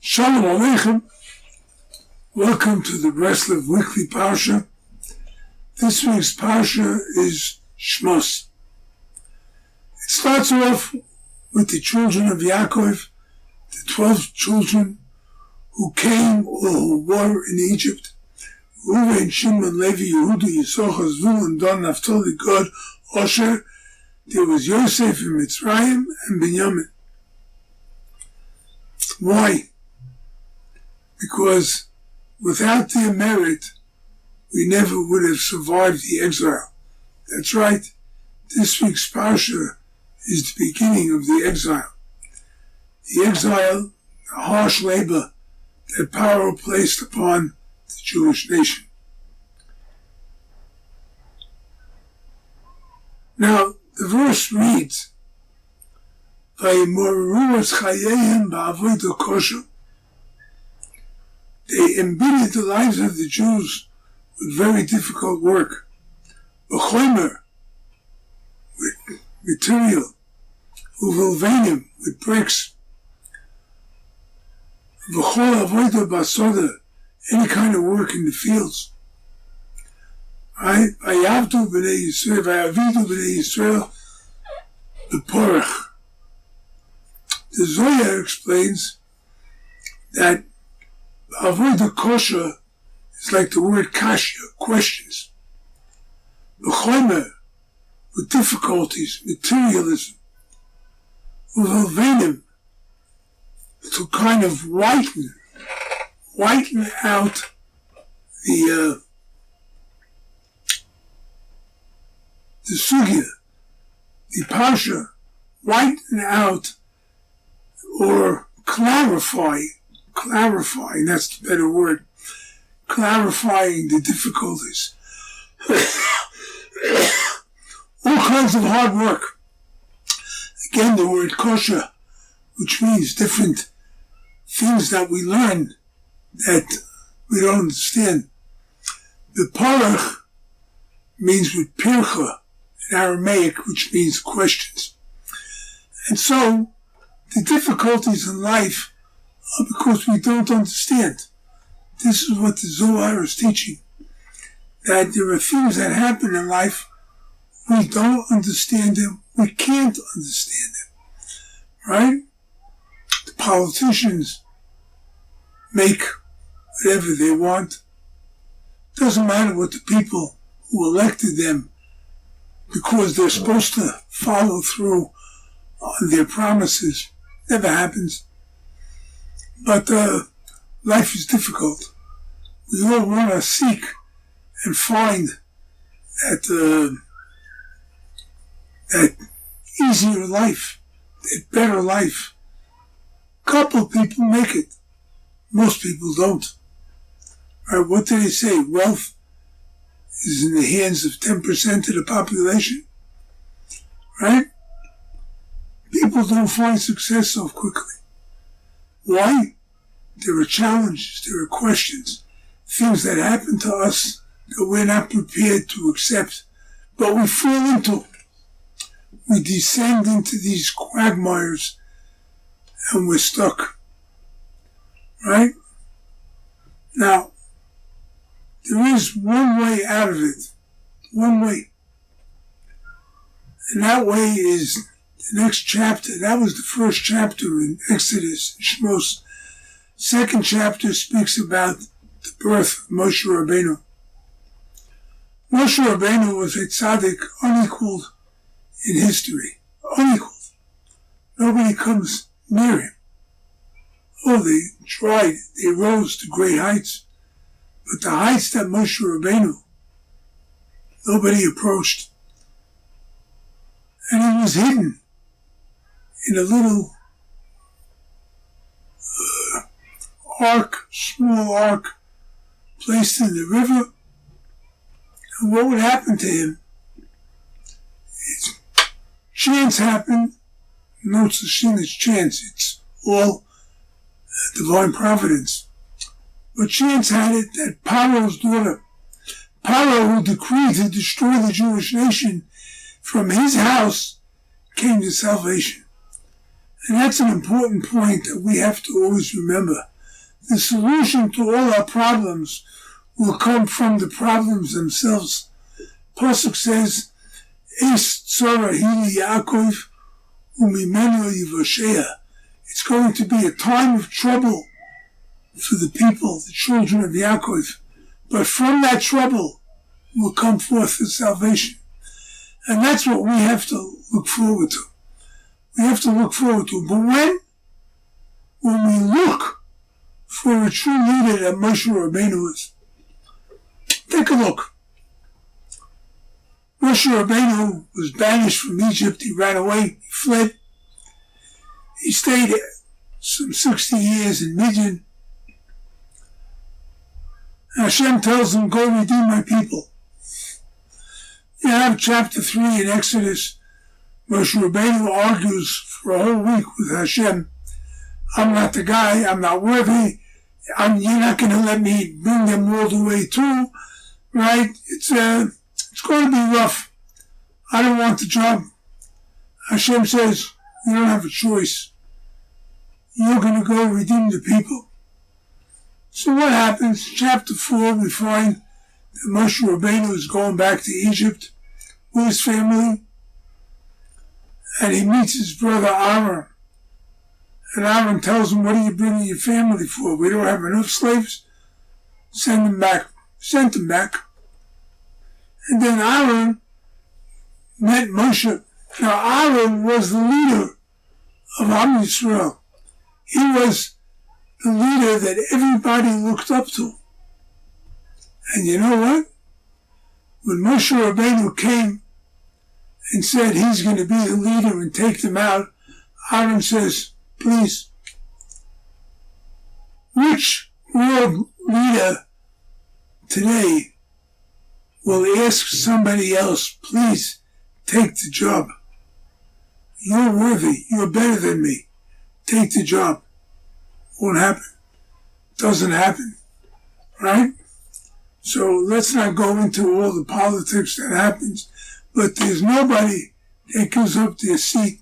Shalom Aleichem. Welcome to the Breslov weekly Parshat. This week's Parshat is Shemos. It starts off with the children of Yaakov, the 12 children who came or who were in Egypt. Reuven, Shimon, Levi, Yehuda, Yisachar, Zvulun, Dan, Naphtali, Gad, Asher. There was Yosef in Mitzrayim and Binyamin. Why? Because without their merit, we never would have survived the exile. That's right. This week's Parsha is the beginning of the exile. The exile, the harsh labor that Paro placed upon the Jewish nation. Now, the verse reads, "Vayimoru es chayeihem ba'avodah kosher." They embittered the lives of the Jews with very difficult work. Kramer, with material, uvilvanim, with bricks, v'chol avodah basoda, any kind of work in the fields. Right? Vayavidu b'nei Yisrael b'porach. The Zohar explains that avodah kosher is like the word kasha, questions. B'chomer, with difficulties, materialism. Uvilvanim, to kind of whiten out the sugya, the parsha, whiten out or clarifying, that's the better word, clarifying the difficulties. All kinds of hard work. Again, the word kosher, which means different things that we learn that we don't understand. The parach means with pircha in Aramaic, which means questions. And so, the difficulties in life are because we don't understand. This is what the Zohar is teaching. That there are things that happen in life, we don't understand them, we can't understand them. Right? The politicians make whatever they want. Doesn't matter what the people who elected them, because they're supposed to follow through on their promises. Never happens. But life is difficult. We all want to seek and find that easier life, that better life. Couple people make it. Most people don't. Right, what do they say? Wealth is in the hands of 10% of the population. Right? People don't find success so quickly. Why? There are challenges, there are questions, things that happen to us that we're not prepared to accept, but we fall into. We descend into these quagmires and we're stuck. Right? Now, there is one way out of it. One way. And that way is the next chapter. That was the first chapter in Exodus, Shemos. Second chapter speaks about the birth of Moshe Rabbeinu. Moshe Rabbeinu was a tzaddik unequaled in history. Unequaled. Nobody comes near him. Oh, they tried. They rose to great heights. But the heights that Moshe Rabbeinu, nobody approached. And he was hidden in a little ark, small ark, placed in the river. And what would happen to him? Chance happened. No such thing as chance. It's all divine providence. But chance had it that Paro's daughter, Paro, who decreed to destroy the Jewish nation, from his house came to salvation. And that's an important point that we have to always remember. The solution to all our problems will come from the problems themselves. Pasuk says, Es tzara hi Yaakov umimenu yivashea. It's going to be a time of trouble for the people, the children of Yaakov. But from that trouble will come forth the salvation. And that's what we have to look forward to. We have to look forward to. But when we look for a true leader that Moshe Rabbeinu is, take a look. Moshe Rabbeinu was banished from Egypt. He ran away. He fled. He stayed some 60 years in Midian. And Hashem tells him, go redeem my people. You have chapter 3 in Exodus. Moshe Rabbeinu argues for a whole week with Hashem. I'm not the guy. I'm not worthy. You're not going to let me bring them all the way through. Right? It's going to be rough. I don't want the job. Hashem says, you don't have a choice. You're going to go redeem the people. So what happens? Chapter 4, we find that Moshe Rabbeinu is going back to Egypt with his family. And he meets his brother Aaron. And Aaron tells him, what are you bringing your family for? We don't have enough slaves? Send them back. Sent them back. And then Aaron met Moshe. Now Aaron was the leader of Am Yisrael. He was the leader that everybody looked up to. And you know what? When Moshe Rabbeinu came and said he's going to be the leader and take them out, Aaron says, please, which world leader today will ask somebody else, please take the job? You're worthy. You're better than me. Take the job. Won't happen. Doesn't happen. Right? So let's not go into all the politics that happens, but there's nobody that gives up their seat.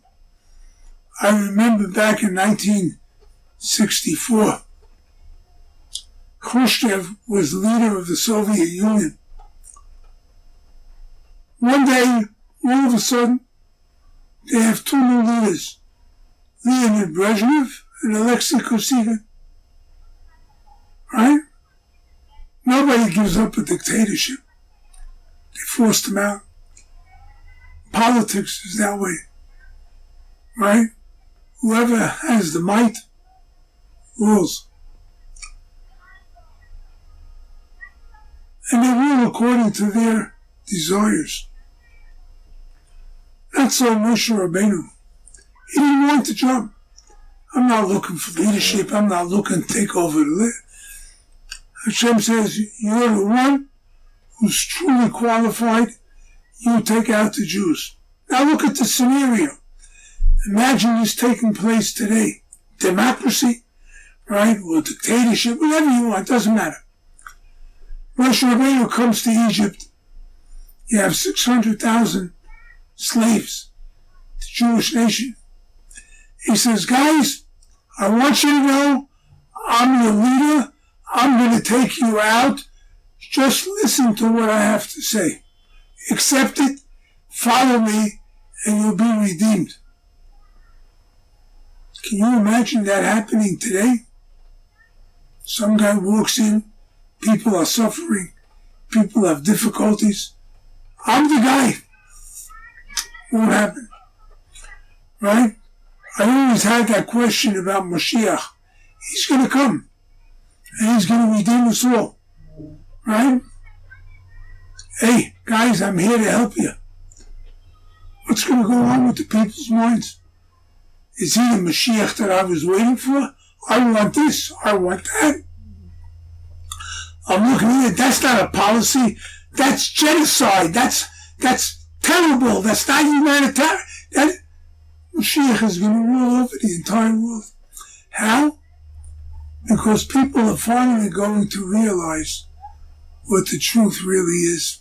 I remember back in 1964, Khrushchev was the leader of the Soviet Union. One day, all of a sudden, they have two new leaders, Leonid Breslov and Alexei Kosygin. Right? Nobody gives up a dictatorship. They forced him out. Politics is that way. Right? Whoever has the might rules. And they rule according to their desires. Not so Moshe Rabbeinu. He didn't want the job. I'm not looking for leadership. I'm not looking to take over the land. Hashem says, you're the one who's truly qualified. You take out the Jews. Now look at the scenario. Imagine this taking place today. Democracy, right? Or dictatorship, whatever you want, doesn't matter. Moshe Rabbeinu comes to Egypt. You have 600,000 slaves, the Jewish nation. He says, guys, I want you to know I'm your leader. I'm going to take you out. Just listen to what I have to say. Accept it, follow me, and you'll be redeemed. Can you imagine that happening today? Some guy walks in, people are suffering, people have difficulties. I'm the guy. Won't happen. Right? I always had that question about Mashiach. He's going to come. And he's going to redeem us all. Right? Hey, guys, I'm here to help you. What's going to go on with the people's minds? Is he the Mashiach that I was waiting for? I want this. I want that. I'm looking at it. That's not a policy. That's genocide. That's terrible. That's not humanitarian. That Mashiach is going to rule over the entire world. How? Because people are finally going to realize what the truth really is.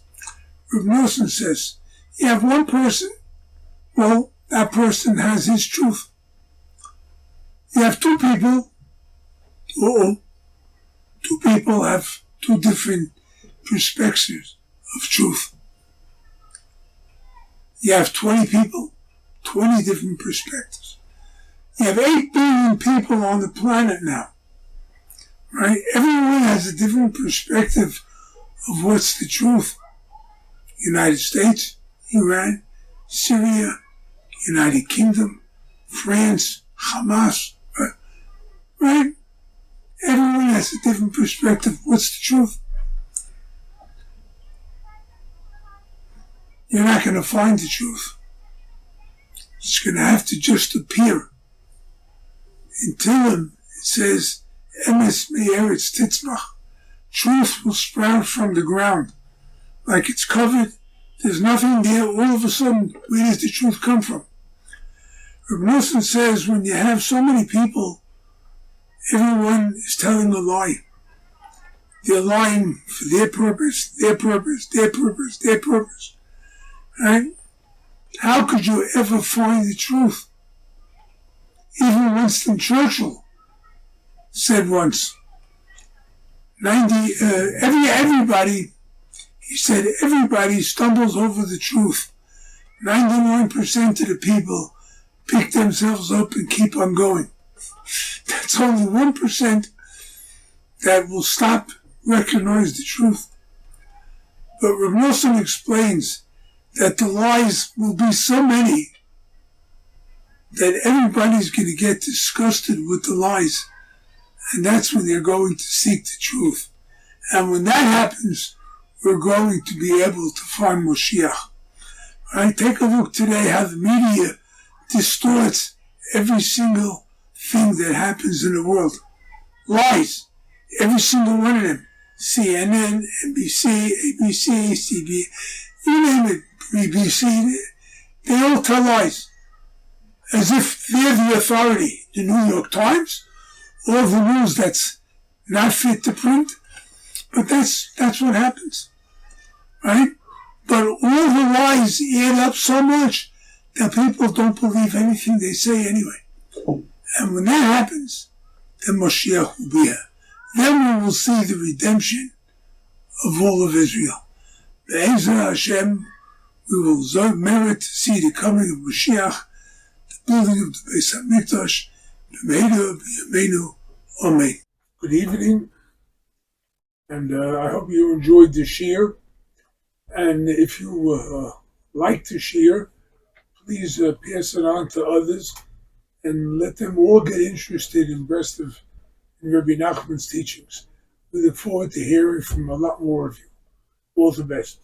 Rav Nosson says, you have one person, well, that person has his truth. You have two people, two people have two different perspectives of truth. You have 20 people, 20 different perspectives. You have 8 billion people on the planet now, right? Everyone has a different perspective of what's the truth. United States, Iran, Syria, United Kingdom, France, Hamas, right? Everyone has a different perspective. What's the truth? You're not going to find the truth. It's going to have to just appear. In Tehillim, it says, Emes me'eretz titzmach. Truth will sprout from the ground. Like it's covered, there's nothing there, all of a sudden, where does the truth come from? Reb Nosson says, when you have so many people, everyone is telling a lie. They're lying for their purpose, their purpose, their purpose, their purpose. Right? How could you ever find the truth? Even Winston Churchill said once, everybody, he said, everybody stumbles over the truth. 99% of the people pick themselves up and keep on going. That's only 1% that will stop, recognize the truth. But Reb Nosson explains that the lies will be so many that everybody's going to get disgusted with the lies. And that's when they're going to seek the truth. And when that happens, we're going to be able to find Moshiach. Right? Take a look today how the media distorts every single thing that happens in the world. Lies. Every single one of them. CNN, NBC, ABC, CBS, you name it, BBC, they all tell lies. As if they're the authority. The New York Times, all the news that's not fit to print. But that's what happens. Right? But all the lies add up so much that people don't believe anything they say anyway. And when that happens, then Moshiach will be here. Then we will see the redemption of all of Israel. The Exile Hashem, we will merit to see the coming of Moshiach, the building of the Beis HaMikdash, B'meinu, B'yameinu, Amen. Good evening, and I hope you enjoyed the shir. And if you like the shir, please pass it on to others and let them all get interested in Breslov and Rabbi Nachman's teachings. We look forward to hearing from a lot more of you. All the best.